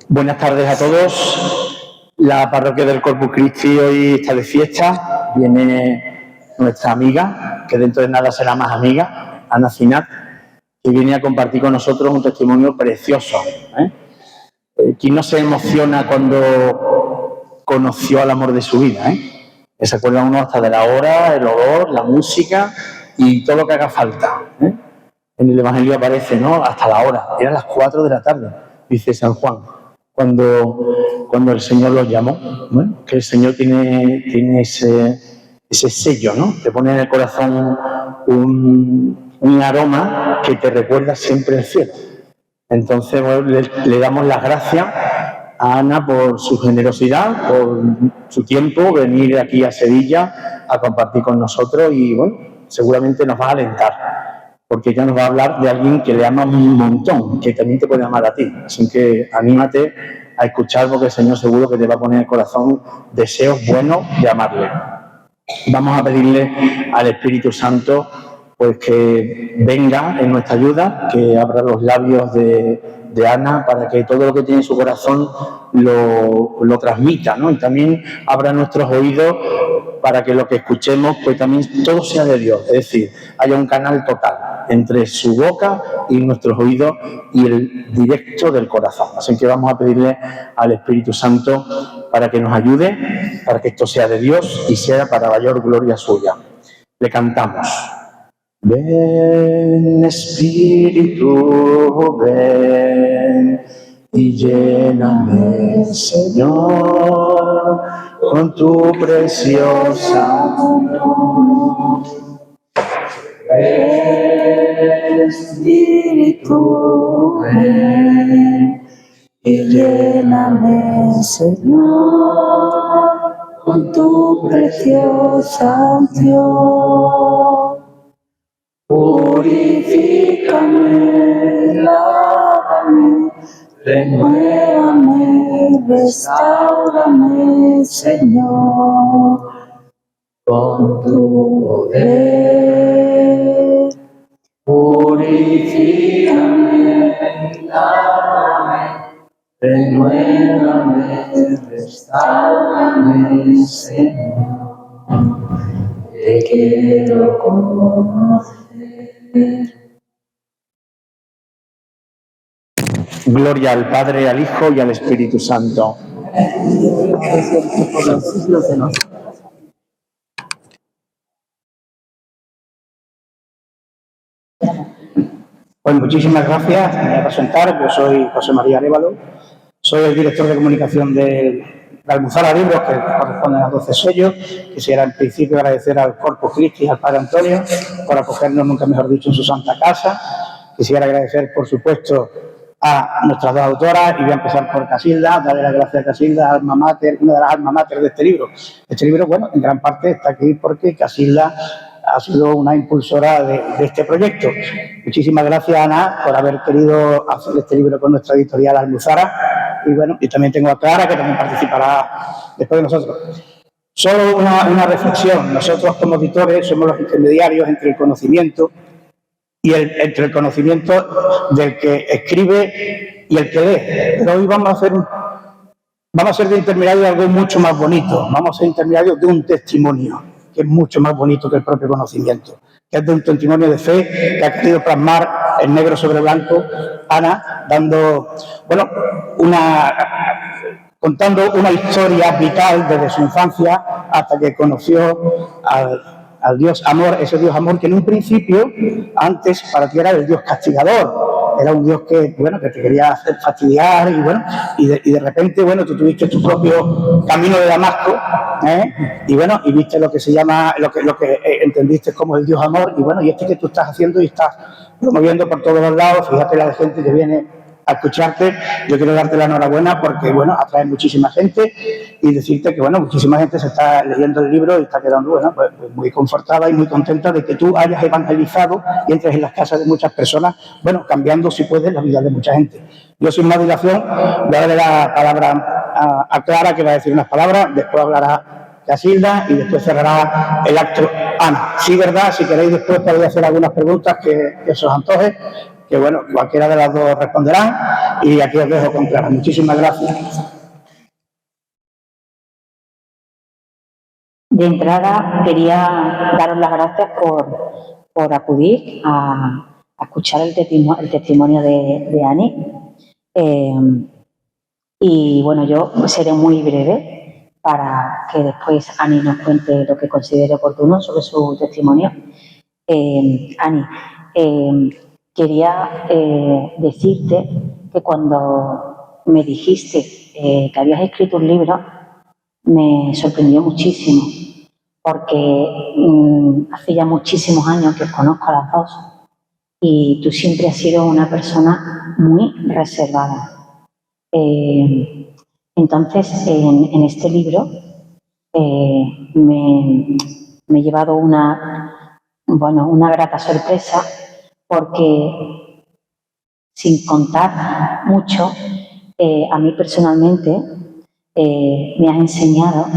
Buenas tardes a todos. La parroquia del Corpus Christi hoy está de fiesta. Viene nuestra amiga, que dentro de nada será más amiga, Ana Cinat, que viene a compartir con nosotros un testimonio precioso. ¿Quién no se emociona cuando conoció al amor de su vida? Se acuerda uno hasta de la hora, el olor, la música y todo lo que haga falta. En el Evangelio aparece, ¿no? Hasta la hora. Eran las 4 de la tarde, dice San Juan, cuando el Señor los llamó. Bueno, que el Señor tiene ese sello, ¿no? Te pone en el corazón un aroma que te recuerda siempre el cielo. Entonces, bueno, le damos las gracias a Ana por su generosidad, por su tiempo, venir aquí a Sevilla a compartir con nosotros y, bueno, seguramente nos va a alentar, porque ella nos va a hablar de alguien que le ama un montón, que también te puede amar a ti. Así que anímate a escuchar, porque el Señor seguro que te va a poner en el corazón deseos buenos de amarle. Vamos a pedirle al Espíritu Santo pues que venga en nuestra ayuda, que abra los labios de Ana para que todo lo que tiene en su corazón lo transmita, ¿no? Y también abra nuestros oídos para que lo que escuchemos pues también todo sea de Dios, es decir, haya un canal total entre su boca y nuestros oídos y el directo del corazón. Así que vamos a pedirle al Espíritu Santo para que nos ayude, para que esto sea de Dios y sea para mayor gloria suya. Le cantamos. Ven, Espíritu, ven y lléname, Señor, con tu preciosa luz. Ven, Espíritu, ven y lléname, Señor, con tu preciosa unción. Purifícame, lávame, renuévame, restáurame, Señor, con tu poder. Purifícame, lávame, renuévame, restáurame, Señor, te quiero conocer. Gloria al Padre, al Hijo y al Espíritu Santo. Pues muchísimas gracias. Me voy a presentar. Yo soy José María Arévalo. Soy el director de comunicación de la Almuzara Libros, que corresponden a 12 sellos. Quisiera en principio agradecer al Corpus Christi y al Padre Antonio por acogernos, nunca mejor dicho, en su santa casa. Quisiera agradecer, por supuesto, a nuestras dos autoras, y voy a empezar por Casilda, darle las gracias a Casilda, alma mater, una de las alma mater de este libro. Este libro, bueno, en gran parte está aquí porque Casilda ha sido una impulsora de este proyecto. Muchísimas gracias, Ana, por haber querido hacer este libro con nuestra editorial Almuzara. Y bueno, y también tengo a Clara, que también participará después de nosotros. Solo una reflexión. Nosotros como editores somos los intermediarios entre el conocimiento y entre el conocimiento del que escribe y el que lee. Pero hoy vamos a ser de intermediarios de algo mucho más bonito. Vamos a ser intermediarios de un testimonio, que es mucho más bonito que el propio conocimiento, que es de un testimonio de fe que ha querido plasmar en negro sobre blanco Ana, contando una historia vital desde su infancia hasta que conoció al Dios amor, ese Dios amor que en un principio, antes para ti era el Dios castigador, era un Dios que te quería hacer fastidiar y de repente, tú tuviste tu propio camino de Damasco, y viste lo que se llama, lo que entendiste como el Dios amor, y este que tú estás haciendo y estás promoviendo por todos los lados. Fíjate la gente que viene a escucharte. Yo quiero darte la enhorabuena porque, atrae muchísima gente y decirte que, muchísima gente se está leyendo el libro y está quedando, pues muy confortada y muy contenta de que tú hayas evangelizado y entres en las casas de muchas personas, cambiando, si puedes, la vida de mucha gente. Yo, sin más dilación, voy a darle la palabra a Clara, que va a decir unas palabras, después hablará Casilda y después cerrará el acto Ana. Sí, verdad, si queréis después podéis hacer algunas preguntas que se os antoje, que bueno, cualquiera de las dos responderán, y aquí os dejo con Clara. Muchísimas gracias. De entrada, quería daros las gracias por acudir a escuchar el testimonio de Ani. Y bueno, yo seré muy breve para que después Ani nos cuente lo que considere oportuno sobre su testimonio. Ani, quería decirte que cuando me dijiste que habías escrito un libro, me sorprendió muchísimo, porque hace ya muchísimos años que os conozco a las dos y tú siempre has sido una persona muy reservada. Entonces, en este libro me he llevado una grata sorpresa, porque sin contar mucho, a mí personalmente me has enseñado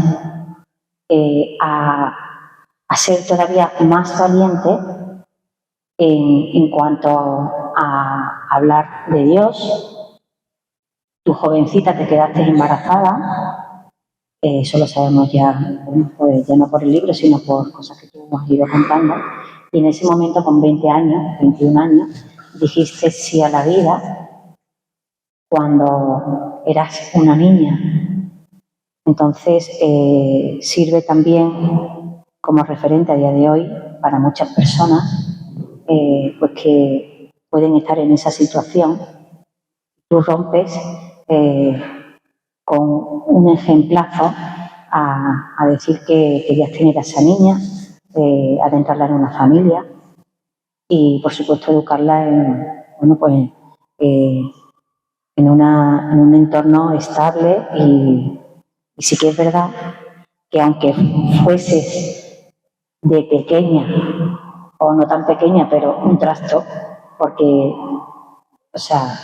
a ser todavía más valiente en cuanto a hablar de Dios. Tu jovencita te quedaste embarazada, eso lo sabemos ya, pues ya no por el libro, sino por cosas que tú has ido contando. Y en ese momento, con 20 años, 21 años, dijiste sí a la vida cuando eras una niña. Entonces, sirve también como referente a día de hoy para muchas personas pues que pueden estar en esa situación. Tú rompes con un ejemplazo a decir que querías tener a esa niña, adentrarla en una familia y, por supuesto, educarla en un entorno estable. Y sí que es verdad que, aunque fueses de pequeña, o no tan pequeña, pero un trasto, porque, o sea,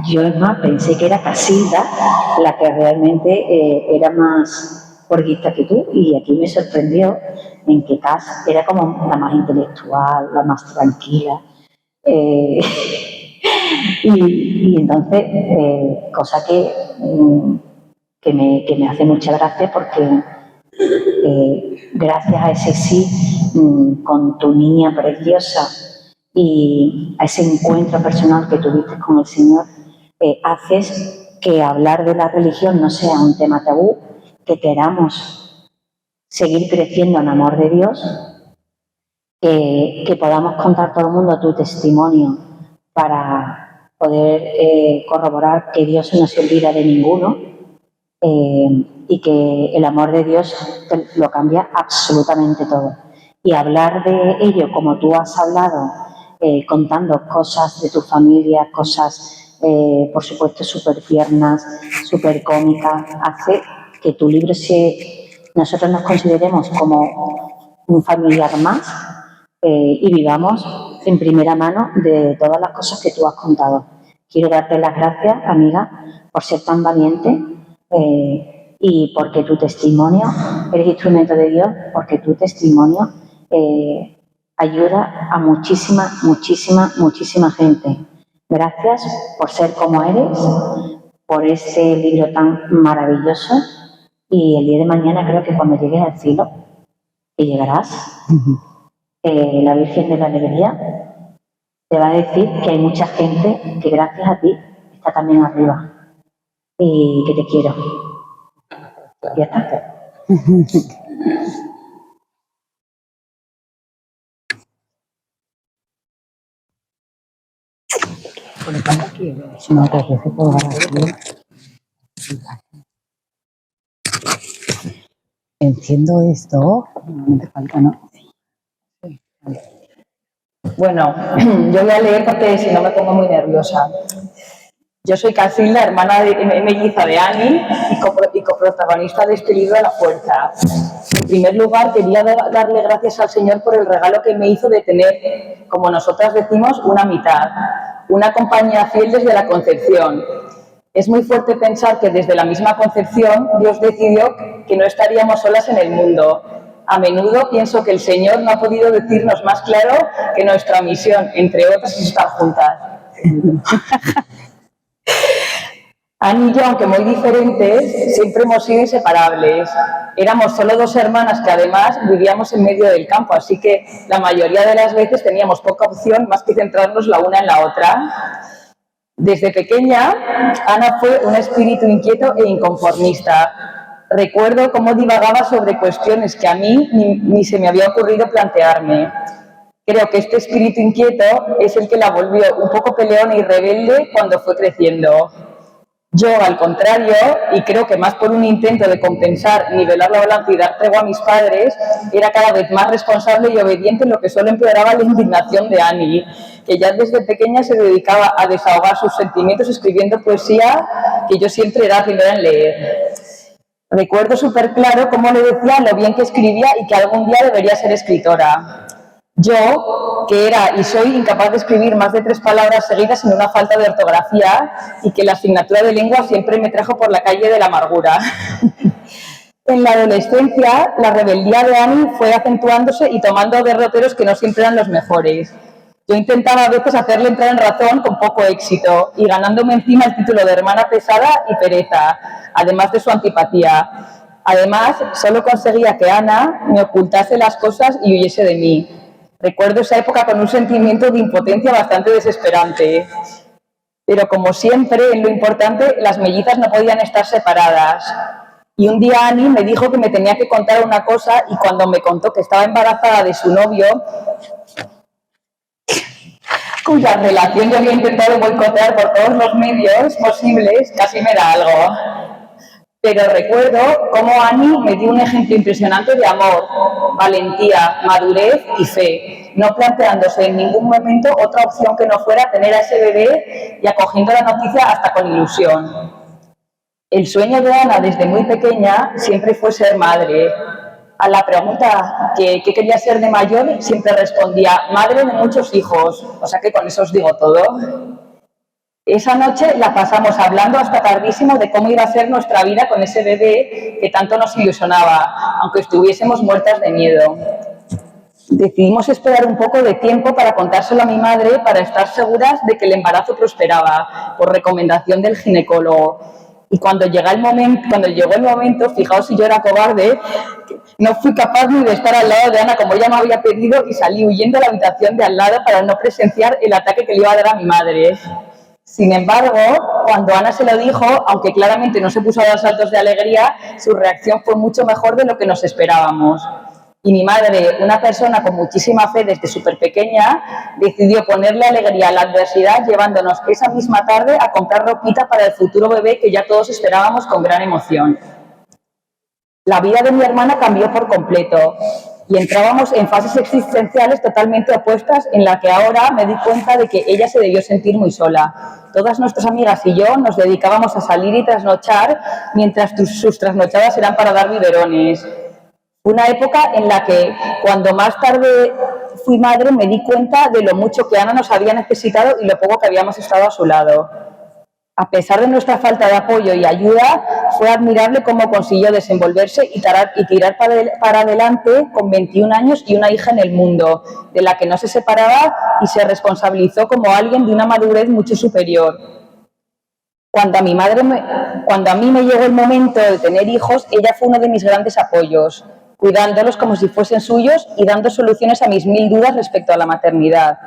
yo es más, pensé que era Casilda la que realmente era más porguista que tú, y aquí me sorprendió en que Cas era como la más intelectual, la más tranquila. Y entonces, cosa que me hace mucha gracia, porque gracias a ese sí con tu niña preciosa y a ese encuentro personal que tuviste con el Señor, haces que hablar de la religión no sea un tema tabú, que queramos seguir creciendo en amor de Dios, que podamos contar todo el mundo tu testimonio para poder corroborar que Dios no se olvida de ninguno, y que el amor de Dios lo cambia absolutamente todo. Y hablar de ello como tú has hablado, contando cosas de tu familia, cosas, por supuesto, súper tiernas, súper cómicas, hace que tu libro nosotros nos consideremos como un familiar más, y vivamos en primera mano de todas las cosas que tú has contado. Quiero darte las gracias, amiga, por ser tan valiente, y porque tu testimonio, eres instrumento de Dios, porque tu testimonio ayuda a muchísima gente. Gracias por ser como eres, por ese libro tan maravilloso, y el día de mañana, creo que cuando llegues al cielo, que llegarás, la Virgen de la Alegría te va a decir que hay mucha gente que gracias a ti está también arriba y que te quiero. Ya está. Enciendo esto. No te falta, ¿no? Bueno, yo voy a leer porque si no me pongo muy nerviosa. Yo soy Casilda, hermana melliza de Ani y coprotagonista de este libro, La Fuerza. En primer lugar, quería darle gracias al Señor por el regalo que me hizo de tener, como nosotras decimos, una mitad, una compañía fiel desde la concepción. Es muy fuerte pensar que desde la misma concepción Dios decidió que no estaríamos solas en el mundo. A menudo pienso que el Señor no ha podido decirnos más claro que nuestra misión, entre otras, es estar juntas. Ani y yo, aunque muy diferentes, siempre hemos sido inseparables. Éramos solo dos hermanas que además vivíamos en medio del campo, así que la mayoría de las veces teníamos poca opción más que centrarnos la una en la otra. Desde pequeña, Ana fue un espíritu inquieto e inconformista. Recuerdo cómo divagaba sobre cuestiones que a mí ni se me había ocurrido plantearme. Creo que este espíritu inquieto es el que la volvió un poco peleona y rebelde cuando fue creciendo. Yo, al contrario, y creo que más por un intento de compensar, nivelar la balanza y dar tregua a mis padres, era cada vez más responsable y obediente, lo que solo empeoraba la indignación de Annie, que ya desde pequeña se dedicaba a desahogar sus sentimientos escribiendo poesía, que yo siempre era primera en leer. Recuerdo súper claro cómo le decía lo bien que escribía y que algún día debería ser escritora. Yo, que era y soy incapaz de escribir más de 3 palabras seguidas sin una falta de ortografía y que la asignatura de lengua siempre me trajo por la calle de la amargura. En la adolescencia, la rebeldía de Annie fue acentuándose y tomando derroteros que no siempre eran los mejores. Yo intentaba a veces hacerle entrar en razón con poco éxito y ganándome encima el título de hermana pesada y pereza, además de su antipatía. Además, solo conseguía que Ana me ocultase las cosas y huyese de mí. Recuerdo esa época con un sentimiento de impotencia bastante desesperante. Pero como siempre, en lo importante, las mellizas no podían estar separadas. Y un día Annie me dijo que me tenía que contar una cosa y cuando me contó que estaba embarazada de su novio, cuya relación yo había intentado boicotear por todos los medios posibles, casi me da algo. Pero recuerdo cómo Annie me dio un ejemplo impresionante de amor, valentía, madurez y fe, no planteándose en ningún momento otra opción que no fuera tener a ese bebé y acogiendo la noticia hasta con ilusión. El sueño de Ana desde muy pequeña siempre fue ser madre. A la pregunta ¿qué quería ser de mayor? Siempre respondía, madre de muchos hijos, o sea que con eso os digo todo. Esa noche la pasamos hablando hasta tardísimo de cómo iba a ser nuestra vida con ese bebé que tanto nos ilusionaba, aunque estuviésemos muertas de miedo. Decidimos esperar un poco de tiempo para contárselo a mi madre para estar seguras de que el embarazo prosperaba, por recomendación del ginecólogo. Y cuando llegó el momento, fijaos si yo era cobarde, no fui capaz ni de estar al lado de Ana como ella me había pedido y salí huyendo a la habitación de al lado para no presenciar el ataque que le iba a dar a mi madre. Sin embargo, cuando Ana se lo dijo, aunque claramente no se puso a dar saltos de alegría, su reacción fue mucho mejor de lo que nos esperábamos. Y mi madre, una persona con muchísima fe desde súper pequeña, decidió ponerle alegría a la adversidad llevándonos esa misma tarde a comprar ropita para el futuro bebé que ya todos esperábamos con gran emoción. La vida de mi hermana cambió por completo y entrábamos en fases existenciales totalmente opuestas en la que ahora me di cuenta de que ella se debió sentir muy sola. Todas nuestras amigas y yo nos dedicábamos a salir y trasnochar mientras sus trasnochadas eran para dar biberones. Una época en la que, cuando más tarde fui madre, me di cuenta de lo mucho que Ana nos había necesitado y lo poco que habíamos estado a su lado. A pesar de nuestra falta de apoyo y ayuda, fue admirable cómo consiguió desenvolverse y tirar para adelante con 21 años y una hija en el mundo, de la que no se separaba y se responsabilizó como alguien de una madurez mucho superior. Cuando a mí me llegó el momento de tener hijos, ella fue uno de mis grandes apoyos, cuidándolos como si fuesen suyos y dando soluciones a mis 1000 dudas respecto a la maternidad.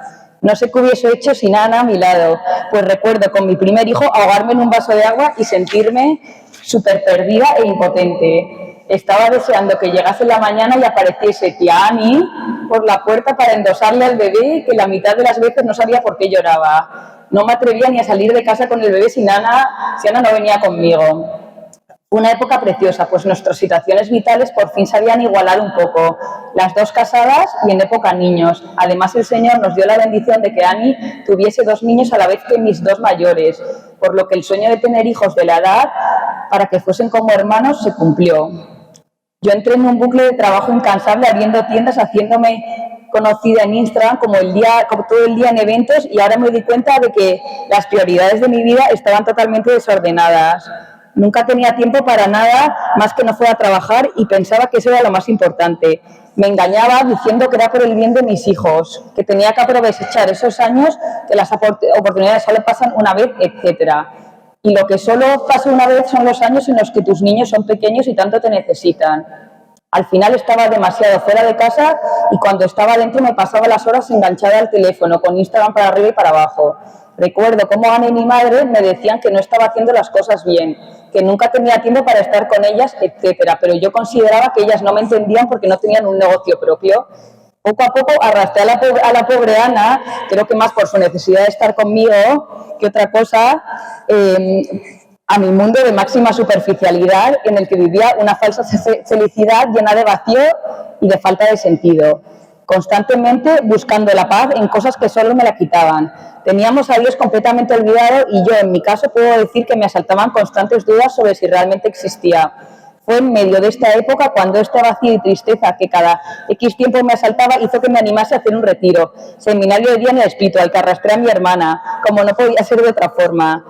No sé qué hubiese hecho sin Ana a mi lado, pues recuerdo con mi primer hijo ahogarme en un vaso de agua y sentirme súper perdida e impotente. Estaba deseando que llegase la mañana y apareciese tía Ani por la puerta para endosarle al bebé, que la mitad de las veces no sabía por qué lloraba. No me atrevía ni a salir de casa con el bebé si Ana no venía conmigo. Una época preciosa, pues nuestras situaciones vitales por fin sabían igualar un poco, las dos casadas y en época niños. Además, el Señor nos dio la bendición de que Ani tuviese 2 niños a la vez que mis 2 mayores, por lo que el sueño de tener hijos de la edad para que fuesen como hermanos se cumplió. Yo entré en un bucle de trabajo incansable abriendo tiendas, haciéndome conocida en Instagram como todo el día en eventos, y ahora me di cuenta de que las prioridades de mi vida estaban totalmente desordenadas. Nunca tenía tiempo para nada más que no fuera a trabajar y pensaba que eso era lo más importante. Me engañaba diciendo que era por el bien de mis hijos, que tenía que aprovechar esos años, que las oportunidades solo pasan una vez, etcétera. Y lo que solo pasa una vez son los años en los que tus niños son pequeños y tanto te necesitan. Al final estaba demasiado fuera de casa y cuando estaba dentro me pasaba las horas enganchada al teléfono, con Instagram para arriba y para abajo. Recuerdo cómo Ana y mi madre me decían que no estaba haciendo las cosas bien, que nunca tenía tiempo para estar con ellas, etcétera. Pero yo consideraba que ellas no me entendían porque no tenían un negocio propio. Poco a poco arrastré a la pobre Ana, creo que más por su necesidad de estar conmigo que otra cosa, a mi mundo de máxima superficialidad en el que vivía una falsa felicidad llena de vacío y de falta de sentido, constantemente buscando la paz en cosas que solo me la quitaban. Teníamos a Dios completamente olvidado y yo, en mi caso, puedo decir que me asaltaban constantes dudas sobre si realmente existía. Fue en medio de esta época cuando este vacío y tristeza que cada X tiempo me asaltaba hizo que me animase a hacer un retiro, seminario de día en el espíritu, al que arrastré a mi hermana, como no podía ser de otra forma.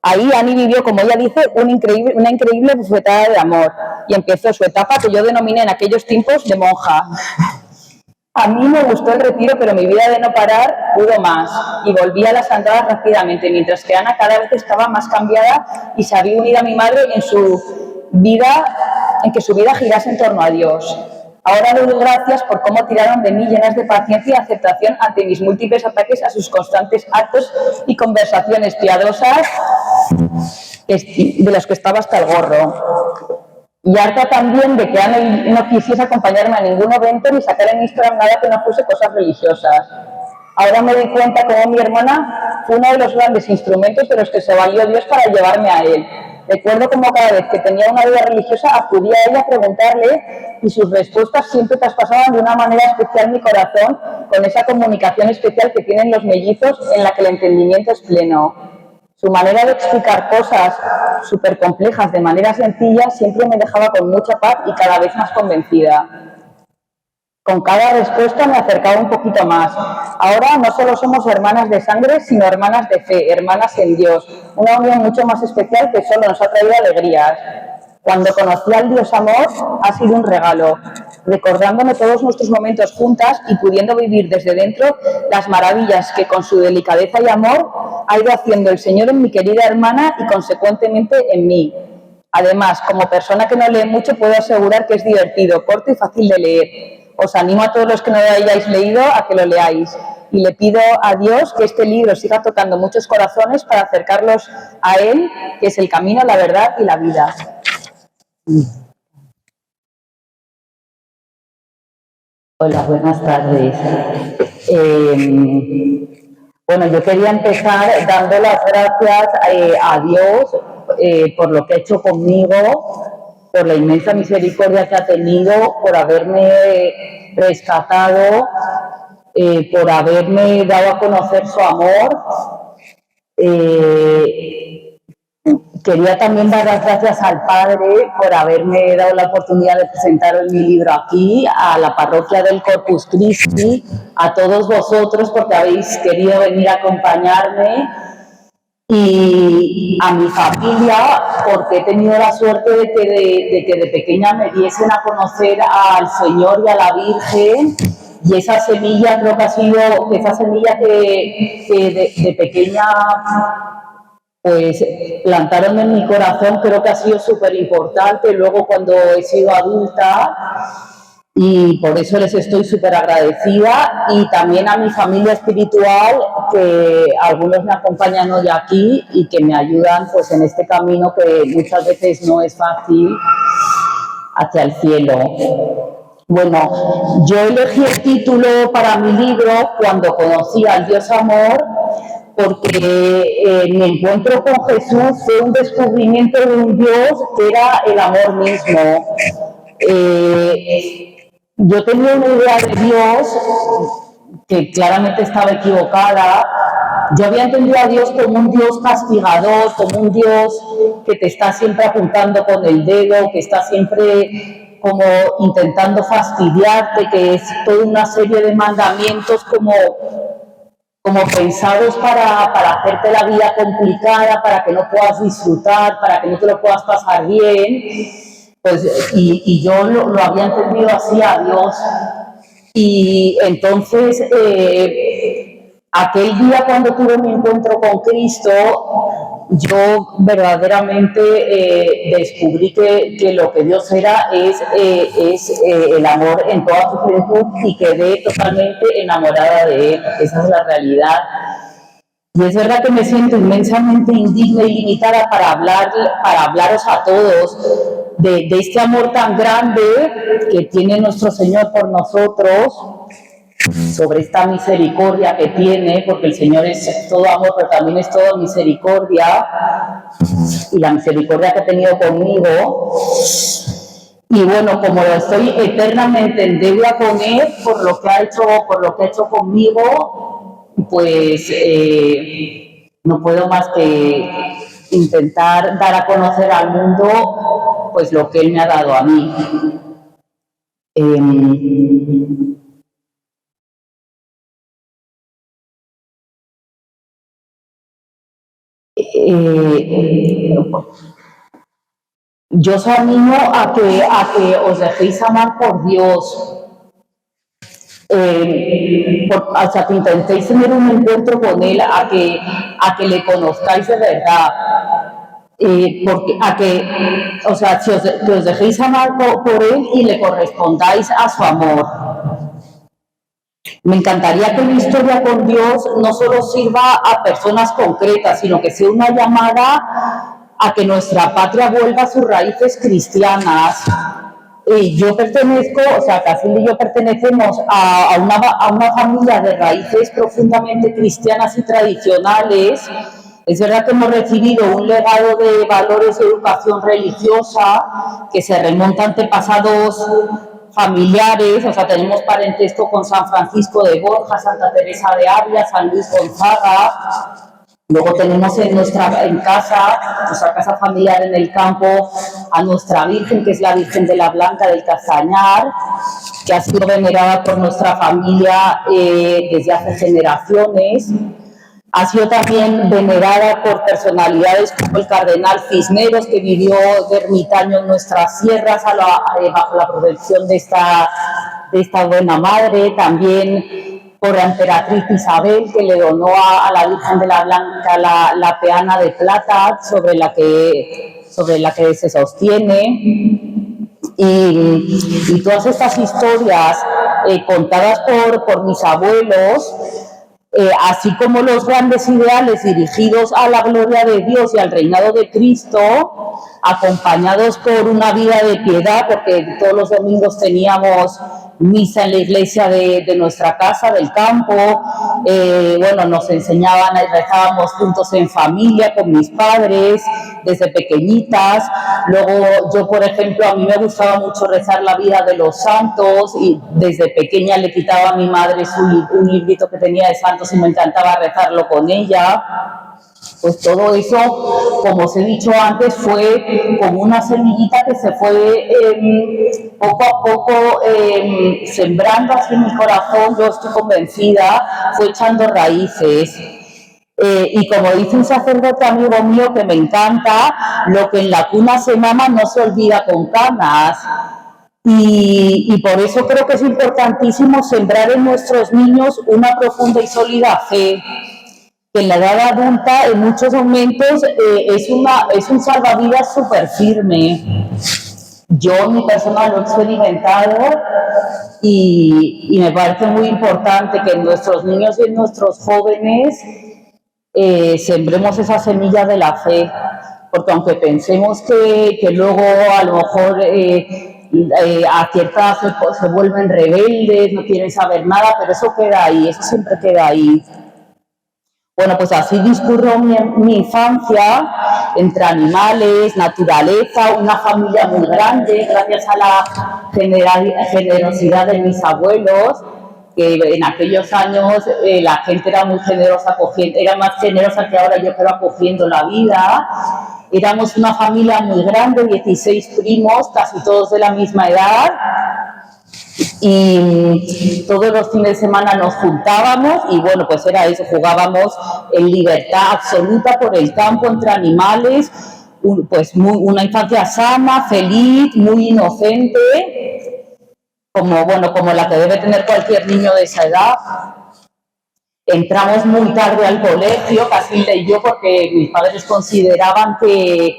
Ahí Ani vivió, como ella dice, una increíble bufetada de amor y empezó su etapa que yo denominé en aquellos tiempos de monja. A mí me gustó el retiro, pero mi vida de no parar pudo más y volví a las andadas rápidamente, mientras que Ana cada vez estaba más cambiada y se había unido a mi madre en que su vida girase en torno a Dios. Ahora le doy gracias por cómo tiraron de mí llenas de paciencia y aceptación ante mis múltiples ataques a sus constantes actos y conversaciones piadosas de los que estaba hasta el gorro. Y harta también de que Ana no quisiese acompañarme a ningún evento ni sacar en Instagram nada que no fuese cosas religiosas. Ahora me doy cuenta cómo mi hermana fue uno de los grandes instrumentos de los que se valió Dios para llevarme a Él. Recuerdo cómo cada vez que tenía una duda religiosa acudía a ella a preguntarle y sus respuestas siempre traspasaban de una manera especial mi corazón con esa comunicación especial que tienen los mellizos en la que el entendimiento es pleno. Su manera de explicar cosas súper complejas de manera sencilla siempre me dejaba con mucha paz y cada vez más convencida. Con cada respuesta me acercaba un poquito más. Ahora no solo somos hermanas de sangre, sino hermanas de fe, hermanas en Dios. Una unión mucho más especial que solo nos ha traído alegrías. Cuando conocí al Dios Amor, ha sido un regalo, recordándome todos nuestros momentos juntas y pudiendo vivir desde dentro las maravillas que con su delicadeza y amor ha ido haciendo el Señor en mi querida hermana y consecuentemente en mí. Además, como persona que no lee mucho, puedo asegurar que es divertido, corto y fácil de leer. Os animo a todos los que no lo hayáis leído a que lo leáis. Y le pido a Dios que este libro siga tocando muchos corazones para acercarlos a Él, que es el camino, la verdad y la vida. Hola, buenas tardes. Bueno, yo quería empezar dando las gracias a Dios por lo que ha hecho conmigo, por la inmensa misericordia que ha tenido, por haberme rescatado, por haberme dado a conocer su amor. Quería también dar las gracias al Padre por haberme dado la oportunidad de presentar mi libro aquí, a la parroquia del Corpus Christi, a todos vosotros porque habéis querido venir a acompañarme, y a mi familia porque he tenido la suerte de que de pequeña me diesen a conocer al Señor y a la Virgen, y esa semilla creo que ha sido, esa semilla que de pequeña pues plantaron en mi corazón, creo que ha sido súper importante luego cuando he sido adulta, y por eso les estoy súper agradecida, y también a mi familia espiritual, que algunos me acompañan hoy aquí y que me ayudan pues en este camino que muchas veces no es fácil hacia el cielo. Bueno, yo elegí el título para mi libro cuando conocí al Dios Amor, porque mi encuentro con Jesús fue un descubrimiento de un Dios que era el amor mismo. Yo tenía una idea de Dios que claramente estaba equivocada. Yo había entendido a Dios como un Dios castigador, como un Dios que te está siempre apuntando con el dedo, que está siempre como intentando fastidiarte, que es toda una serie de mandamientos como como pensados para hacerte la vida complicada, para que no puedas disfrutar, para que no te lo puedas pasar bien, pues, y yo lo había entendido así a Dios. Y entonces, aquel día cuando tuve mi encuentro con Cristo, yo verdaderamente descubrí que lo que Dios era es el amor en toda su plenitud, y quedé totalmente enamorada de Él. Esa es la realidad. Y es verdad que me siento inmensamente indigna y limitada para hablaros a todos de este amor tan grande que tiene nuestro Señor por nosotros, sobre esta misericordia que tiene, porque el Señor es todo amor, pero también es toda misericordia, y la misericordia que ha tenido conmigo. Y bueno, como lo estoy eternamente en deuda con Él por lo que ha hecho conmigo, pues no puedo más que intentar dar a conocer al mundo pues lo que Él me ha dado a mí. Yo os animo a que os dejéis amar por Dios, o sea, que intentéis tener un encuentro con Él, a que le conozcáis de verdad, o sea, que os dejéis amar por Él y le correspondáis a su amor. Me encantaría que mi historia con Dios no solo sirva a personas concretas, sino que sea una llamada a que nuestra patria vuelva a sus raíces cristianas. Yo pertenezco, o sea, Casilda y yo pertenecemos a una familia de raíces profundamente cristianas y tradicionales. Es verdad que hemos recibido un legado de valores de educación religiosa que se remonta a antepasados familiares, o sea, tenemos parentesco con San Francisco de Borja, Santa Teresa de Ávila, San Luis Gonzaga. Luego tenemos en nuestra casa familiar en el campo, a nuestra Virgen, que es la Virgen de la Blanca del Castañar, que ha sido venerada por nuestra familia desde hace generaciones. Ha sido también venerada por personalidades como el cardenal Cisneros, que vivió de ermitaño en nuestras sierras bajo la protección de esta buena madre. También por la emperatriz Isabel, que le donó a la Virgen de la Blanca la peana de plata sobre la que se sostiene. Y todas estas historias contadas por mis abuelos, así como los grandes ideales dirigidos a la gloria de Dios y al reinado de Cristo, acompañados por una vida de piedad, porque todos los domingos teníamos misa en la iglesia de nuestra casa, del campo. Bueno, nos enseñaban y rezábamos juntos en familia con mis padres desde pequeñitas. Luego yo, por ejemplo, a mí me gustaba mucho rezar la vida de los santos, y desde pequeña le quitaba a mi madre un librito que tenía de santos y me encantaba rezarlo con ella. Pues todo eso, como os he dicho antes, fue como una semillita que se fue poco a poco sembrando así en mi corazón. Yo estoy convencida, fue echando raíces. Y como dice un sacerdote amigo mío que me encanta, lo que en la cuna se mama no se olvida con canas. Y por eso creo que es importantísimo sembrar en nuestros niños una profunda y sólida fe, que en la edad adulta en muchos momentos es un salvavidas súper firme. Yo en mi persona lo he experimentado, y me parece muy importante que en nuestros niños y en nuestros jóvenes sembremos esa semilla de la fe, porque aunque pensemos que luego a lo mejor a cierta edad se vuelven rebeldes, no quieren saber nada, pero eso queda ahí, eso siempre queda ahí. Bueno, pues así discurrió mi infancia, entre animales, naturaleza, una familia muy grande, gracias a la generosidad de mis abuelos, que en aquellos años la gente era muy generosa, era más generosa que ahora, yo creo, acogiendo la vida. Éramos una familia muy grande, 16 primos, casi todos de la misma edad. Y todos los fines de semana nos juntábamos y bueno, pues era eso, jugábamos en libertad absoluta por el campo, entre animales, pues una infancia sana, feliz, muy inocente, como la que debe tener cualquier niño de esa edad. Entramos muy tarde al colegio, Casilda y yo, porque mis padres consideraban que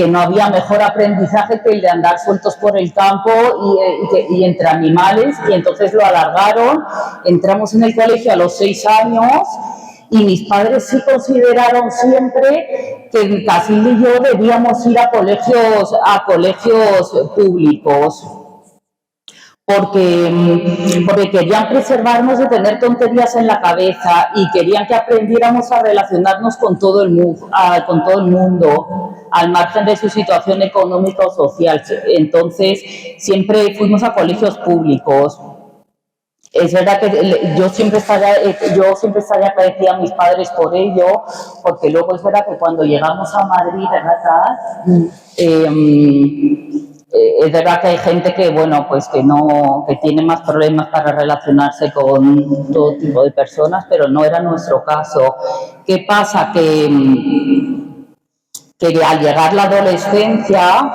no había mejor aprendizaje que el de andar sueltos por el campo y entre animales, y entonces lo alargaron. Entramos en el colegio a los 6 años y mis padres sí consideraron siempre que Casilda y yo debíamos ir a colegios públicos. Porque querían preservarnos de tener tonterías en la cabeza y querían que aprendiéramos a relacionarnos con todo el mundo, al margen de su situación económica o social. Entonces, siempre fuimos a colegios públicos. Es verdad que yo siempre estaría agradecida a mis padres por ello, porque luego es verdad que cuando llegamos a Madrid, ¿verdad? Es verdad que hay gente que, bueno, pues que tiene más problemas para relacionarse con todo tipo de personas, pero no era nuestro caso. ¿Qué pasa? Que al llegar la adolescencia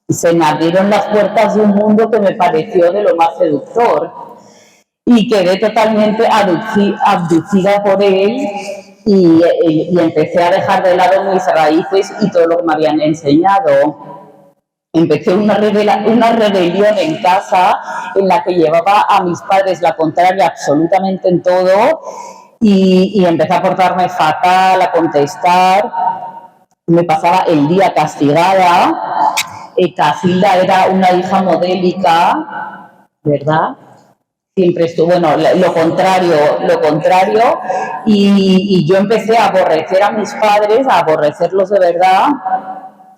se me abrieron las puertas de un mundo que me pareció de lo más seductor y quedé totalmente abducida por él y empecé a dejar de lado mis raíces y todo lo que me habían enseñado. Empecé una rebelión en casa en la que llevaba a mis padres la contraria absolutamente en todo y empecé a portarme fatal, a contestar. Me pasaba el día castigada. Casilda era una hija modélica, ¿verdad? Siempre estuvo, bueno, lo contrario, y yo empecé a aborrecer a mis padres, a aborrecerlos de verdad,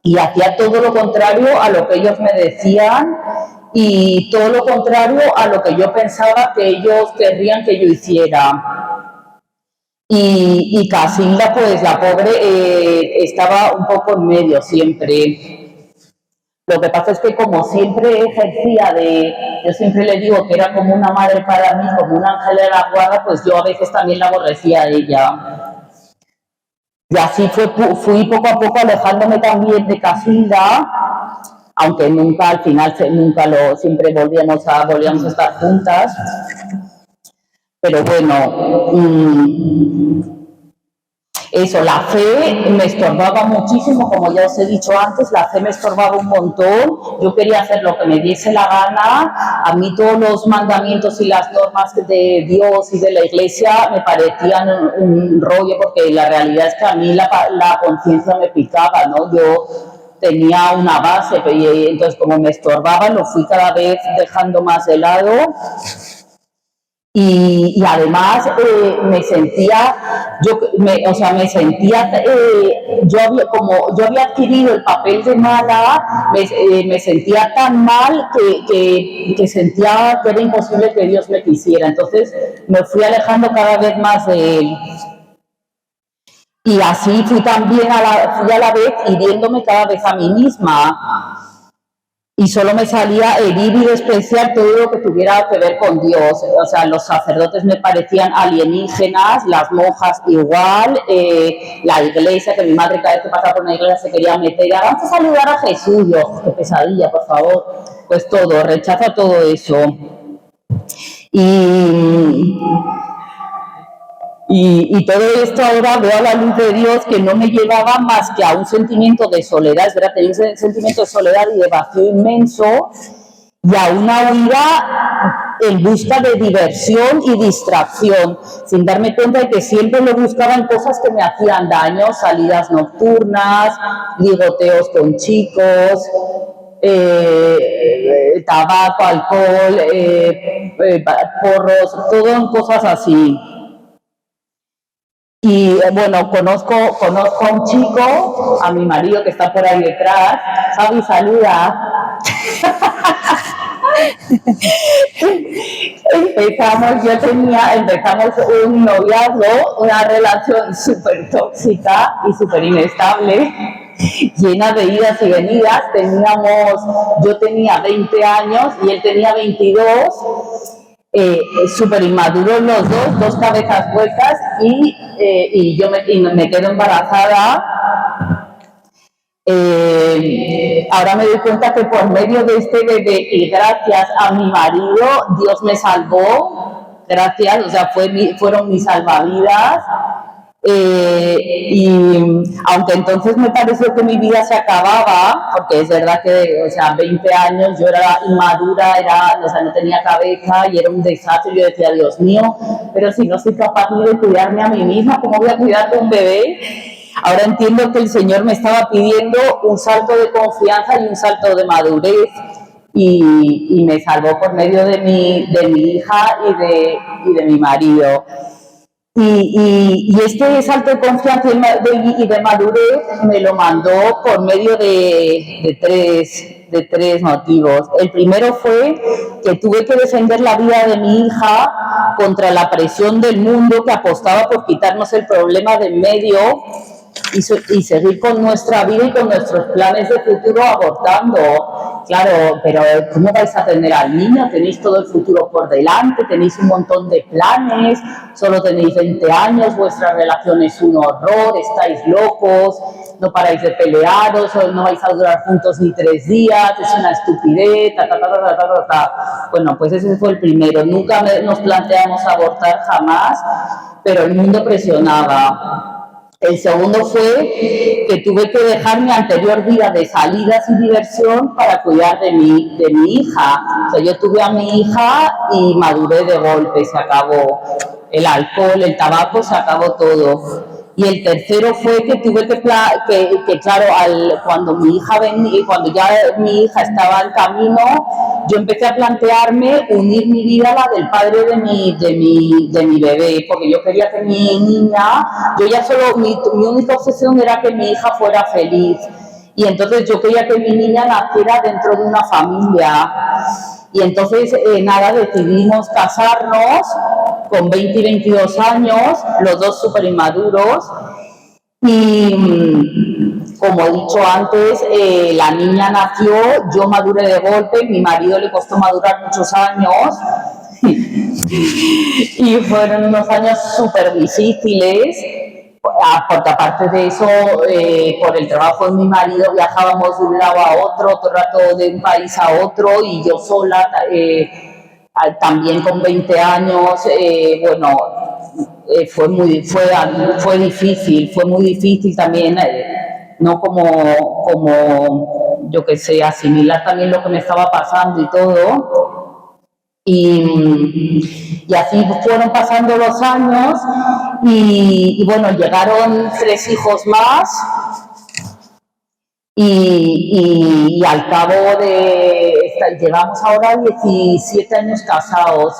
y hacía todo lo contrario a lo que ellos me decían y todo lo contrario a lo que yo pensaba que ellos querrían que yo hiciera. Y Casilda, pues la pobre, estaba un poco en medio siempre. Lo que pasa es que como siempre ejercía yo siempre le digo que era como una madre para mí, como un ángel de la guarda, pues yo a veces también la aborrecía a ella. Y así fui poco a poco alejándome también de Casilda, aunque nunca, al final, siempre volvíamos a estar juntas. Pero bueno, eso, la fe me estorbaba muchísimo, como ya os he dicho antes, la fe me estorbaba un montón. Yo quería hacer lo que me diese la gana. A mí todos los mandamientos y las normas de Dios y de la Iglesia me parecían un rollo, porque la realidad es que a mí la conciencia me picaba, ¿no? Yo tenía una base, y entonces como me estorbaba, lo fui cada vez dejando más de lado. Y además me sentía, como yo había adquirido el papel de mala, me sentía tan mal que sentía que era imposible que Dios me quisiera. Entonces me fui alejando cada vez más de Él. Y así fui también fui a la vez hiriéndome cada vez a mí misma. Y solo me salía herir y despreciar todo lo que tuviera que ver con Dios. O sea, los sacerdotes me parecían alienígenas, las monjas igual, la iglesia, que mi madre cada vez que pasaba por una iglesia se quería meter, vamos a saludar a Jesús. Yo, qué pesadilla, por favor. Pues todo, rechaza todo eso. Y todo esto ahora veo a la luz de Dios que no me llevaba más que a un sentimiento de soledad, es verdad, tenía un sentimiento de soledad y de vacío inmenso, y a una huida en busca de diversión y distracción, sin darme cuenta de que siempre lo buscaba en cosas que me hacían daño, salidas nocturnas, ligoteos con chicos, tabaco, alcohol, porros, todo en cosas así. Y bueno, conozco a un chico, a mi marido que está por ahí detrás. Javi, saluda. Empezamos un noviazgo, una relación súper tóxica y súper inestable. llena de idas y venidas. Yo tenía 20 años y él tenía 22, súper inmaduros los dos cabezas vueltas, y yo me quedo embarazada. Ahora me doy cuenta que por medio de este bebé y gracias a mi marido, Dios me salvó, gracias, o sea, fueron mis salvavidas. Y aunque entonces me pareció que mi vida se acababa, porque es verdad que, o sea, 20 años, yo era inmadura, o sea, no tenía cabeza y era un desastre. Yo decía, Dios mío, pero si no soy capaz ni de cuidarme a mí misma, ¿cómo voy a cuidar de un bebé? Ahora entiendo que el Señor me estaba pidiendo un salto de confianza y un salto de madurez, y me salvó por medio de mi hija y de mi marido. Y este salto de confianza y de madurez me lo mandó por medio de tres motivos. El primero fue que tuve que defender la vida de mi hija contra la presión del mundo que apostaba por quitarnos el problema de en medio y seguir con nuestra vida y con nuestros planes de futuro abortando. Claro, pero ¿cómo vais a tener al niño? Tenéis todo el futuro por delante, tenéis un montón de planes, solo tenéis 20 años, vuestra relación es un horror, estáis locos, no paráis de pelearos, no vais a durar juntos ni 3 días, es una estupidez, Bueno, pues ese fue el primero. Nunca nos planteamos abortar, jamás, pero el mundo presionaba. El segundo fue que tuve que dejar mi anterior vida de salidas y diversión para cuidar de mi hija. O sea, yo tuve a mi hija y maduré de golpe, se acabó. El alcohol, el tabaco, se acabó todo. Y el tercero fue que tuve que claro, cuando ya mi hija estaba en camino, yo empecé a plantearme unir mi vida a la del padre de mi bebé, porque yo quería que mi niña, mi única obsesión era que mi hija fuera feliz. Y entonces yo quería que mi niña naciera dentro de una familia. Y entonces, decidimos casarnos con 20 y 22 años, los dos súper inmaduros. Y como he dicho antes, la niña nació, yo maduré de golpe, mi marido le costó madurar muchos años. Y fueron unos años súper difíciles. Porque aparte de eso, por el trabajo de mi marido viajábamos de un lado a otro, todo el rato de un país a otro, y yo sola, también con 20 años, fue difícil, fue muy difícil también, no como yo qué sé, asimilar también lo que me estaba pasando y todo. Y así fueron pasando los años y bueno, llegaron 3 hijos más y al cabo llevamos ahora 17 años casados.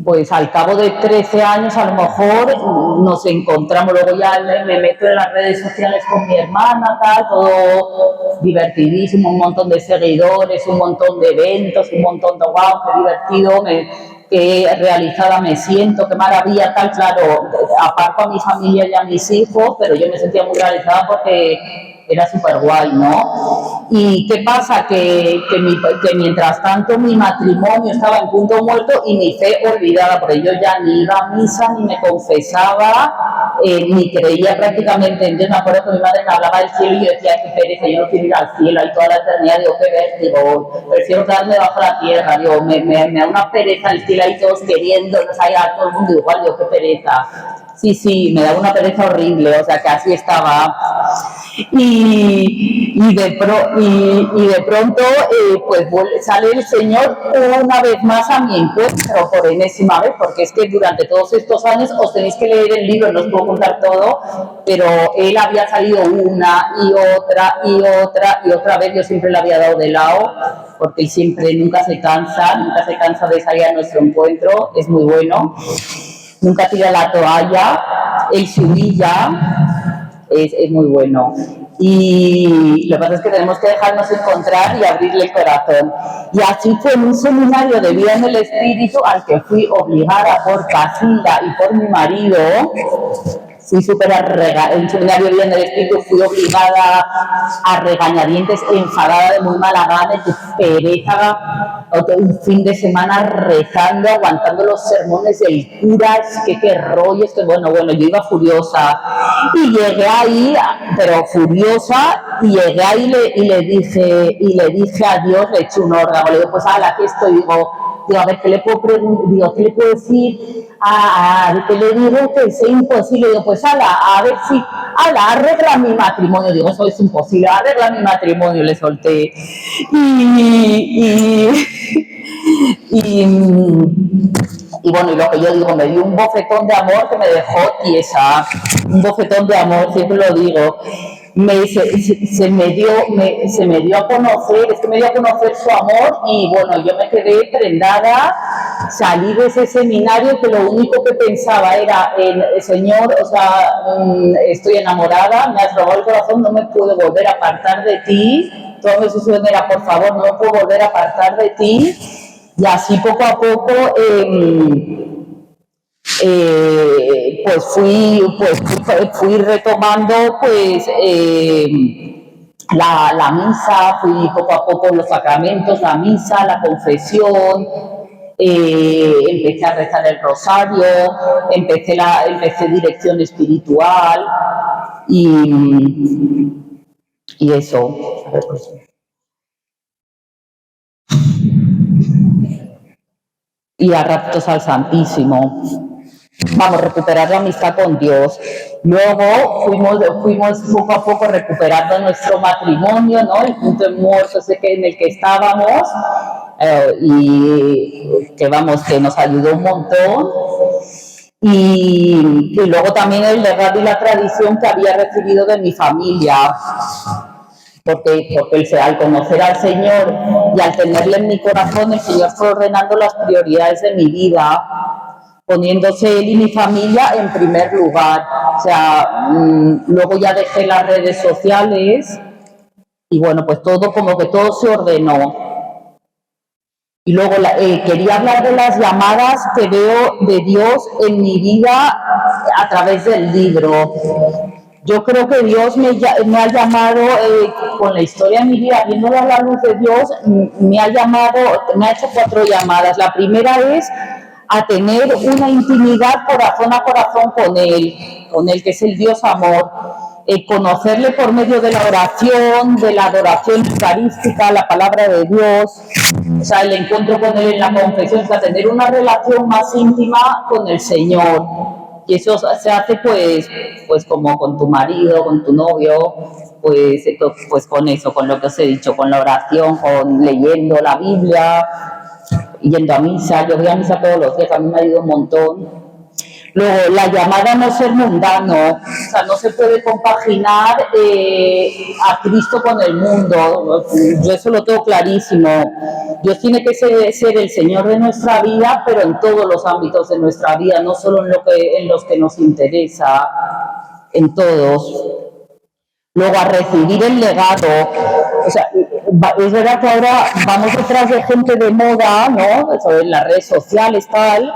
Pues al cabo de 13 años a lo mejor nos encontramos, luego ya me meto en las redes sociales con mi hermana, todo divertidísimo, un montón de seguidores, un montón de eventos, un montón de wow, qué divertido, qué realizada me siento, qué maravilla, tal, claro, aparco a mi familia y a mis hijos, pero yo me sentía muy realizada porque era súper guay, ¿no? ¿Y qué pasa? Que mientras tanto mi matrimonio estaba en punto muerto y mi fe olvidada, porque yo ya ni iba a misa, ni me confesaba, ni creía prácticamente en Dios. Me acuerdo que mi madre me hablaba del cielo y yo decía, qué pereza, yo no quiero ir al cielo, hay toda la eternidad, digo, qué ver, digo, prefiero quedarme bajo la tierra, digo, me da una pereza el cielo ahí todos queriéndonos, ahí a todo el mundo igual, digo, qué pereza. Sí, me daba una pereza horrible, o sea que así estaba. Y de pronto pues sale el Señor una vez más a mi encuentro, por enésima vez, porque es que durante todos estos años os tenéis que leer el libro, no os puedo contar todo, pero Él había salido una y otra vez, yo siempre le había dado de lado, porque Él siempre nunca se cansa de salir a nuestro encuentro, es muy bueno. Nunca tira la toalla, Él se humilla, es muy bueno. Y lo que pasa es que tenemos que dejarnos encontrar y abrirle el corazón. Y así fue en un seminario de vida en el Espíritu al que fui obligada por Casilda y por mi marido. fui súper en un seminario de vida en el espíritu, fui obligada a regañadientes, enfadada de muy mala gana, de pereza, un fin de semana rezando, aguantando los sermones del cura, es que qué rollo, es que bueno, yo iba furiosa y llegué ahí, pero furiosa, y llegué ahí y le dije a Dios, le eché un órgano, le digo, pues aquí estoy, digo, a ver, ¿qué le puedo preguntar? Digo, ¿qué le puedo decir? ¿Qué le digo? Que es imposible. Digo, pues a ver si, arregla mi matrimonio. Digo, eso es imposible, arregla mi matrimonio, le solté. Y bueno, y lo que yo digo, me dio un bofetón de amor que me dejó tiesa, un bofetón de amor, siempre lo digo. Se me dio a conocer, es que me dio a conocer su amor y bueno, yo me quedé prendada, salí de ese seminario que lo único que pensaba era, Señor, o sea, estoy enamorada, me has robado el corazón, no me puedo volver a apartar de ti, toda mi decisión era, por favor, no me puedo volver a apartar de ti, y así poco a poco, pues fui retomando la misa, fui poco a poco los sacramentos, la misa, la confesión, empecé a rezar el rosario, empecé dirección espiritual y eso. A ver, pues. Y a raptos al Santísimo. Vamos, recuperar la amistad con Dios. Luego fuimos poco a poco recuperando nuestro matrimonio, ¿no? El punto muerto en el que estábamos, y que nos ayudó un montón. Y luego también el legado y la tradición que había recibido de mi familia. Porque al conocer al Señor y al tenerle en mi corazón, el Señor fue ordenando las prioridades de mi vida, poniéndose Él y mi familia en primer lugar. O sea, luego ya dejé las redes sociales y bueno, pues todo se ordenó. Y luego quería hablar de las llamadas que veo de Dios en mi vida a través del libro. Yo creo que Dios me ha llamado, con la historia de mi vida, viéndolo a la luz de Dios, me ha hecho 4 llamadas. La primera es a tener una intimidad corazón a corazón con Él, que es el Dios amor. Conocerle por medio de la oración, de la adoración eucarística, la palabra de Dios, o sea, el encuentro con Él en la confesión, o sea, tener una relación más íntima con el Señor. Y eso se hace pues como con tu marido, con tu novio, pues con eso, con lo que os he dicho, con la oración, con leyendo la Biblia, yendo a misa. Yo voy a misa todos los días, a mí me ha ayudado un montón. Luego, la llamada a no ser mundano, o sea, no se puede compaginar a Cristo con el mundo. Yo eso lo tengo clarísimo. Dios tiene que ser el Señor de nuestra vida, pero en todos los ámbitos de nuestra vida, no solo en los que nos interesa, en todos. Luego, a recibir el legado. O sea, es verdad que ahora vamos detrás de gente de moda, ¿no? Sobre las redes sociales, tal,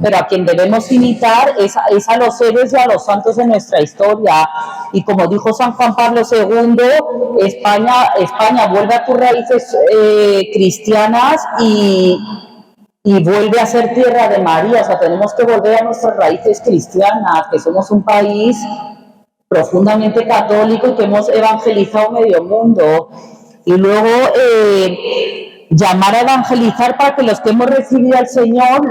pero a quien debemos imitar es a los héroes y a los santos de nuestra historia. Y como dijo San Juan Pablo II, España vuelve a tus raíces cristianas y vuelve a ser tierra de María. O sea, tenemos que volver a nuestras raíces cristianas, que somos un país profundamente católico y que hemos evangelizado medio mundo. Y luego llamar a evangelizar para que los que hemos recibido al Señor,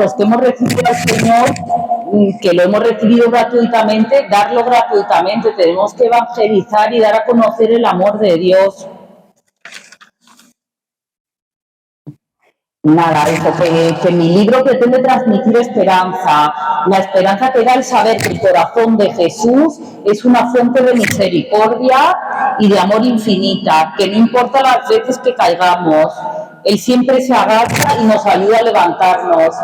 que lo hemos recibido gratuitamente, darlo gratuitamente. Tenemos que evangelizar y dar a conocer el amor de Dios. Nada, eso, que mi libro pretende transmitir esperanza, la esperanza que da el saber que el corazón de Jesús es una fuente de misericordia y de amor infinita, que no importa las veces que caigamos, Él siempre se agacha y nos ayuda a levantarnos.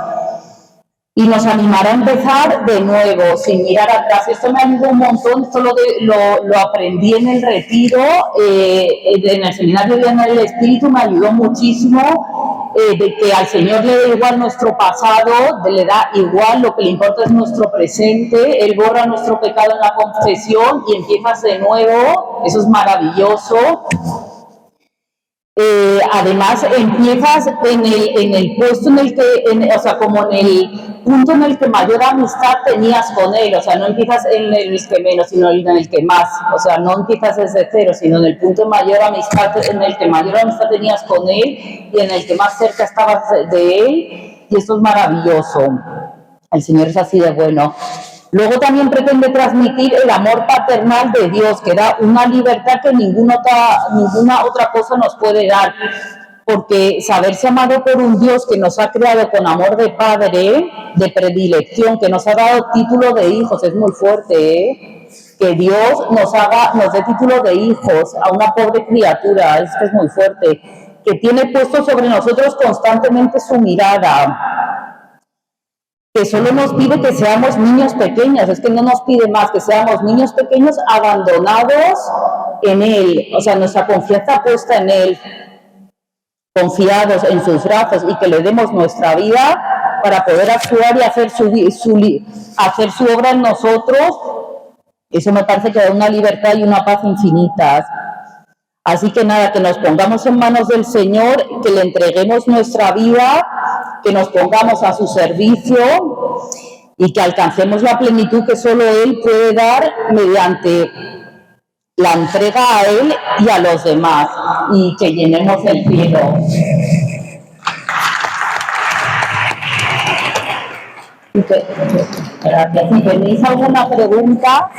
Y nos animará a empezar de nuevo, sin mirar atrás. Esto me ayudó un montón, esto lo aprendí en el retiro, en el seminario de Vida en el Espíritu, me ayudó muchísimo. de que al Señor le da igual nuestro pasado, le da igual, lo que le importa es nuestro presente. Él borra nuestro pecado en la confesión y empiezas de nuevo. Eso es maravilloso. Además, empiezas en el puesto en el que, o sea, como en el punto en el que mayor amistad tenías con él, o sea, no empiezas en el que menos, sino en el que más, o sea, no empiezas desde cero, sino en el punto de mayor amistad, en el que mayor amistad tenías con él y en el que más cerca estabas de él, y esto es maravilloso. El Señor es así de bueno. Luego también pretende transmitir el amor paternal de Dios, que da una libertad que ninguna otra cosa nos puede dar, porque saberse amado por un Dios que nos ha creado con amor de padre, de predilección, que nos ha dado título de hijos, es muy fuerte, ¿eh? Que Dios nos dé título de hijos a una pobre criatura, es que es muy fuerte, que tiene puesto sobre nosotros constantemente su mirada, que solo nos pide que seamos niños pequeños, es que no nos pide más, que seamos niños pequeños abandonados en Él, o sea, nuestra confianza puesta en Él, confiados en sus brazos, y que le demos nuestra vida para poder actuar y hacer su obra en nosotros. Eso me parece que da una libertad y una paz infinitas. Así que nada, que nos pongamos en manos del Señor, que le entreguemos nuestra vida, que nos pongamos a su servicio y que alcancemos la plenitud que solo Él puede dar mediante la entrega a Él y a los demás, y que llenemos el cielo. Gracias. Si tenéis alguna pregunta,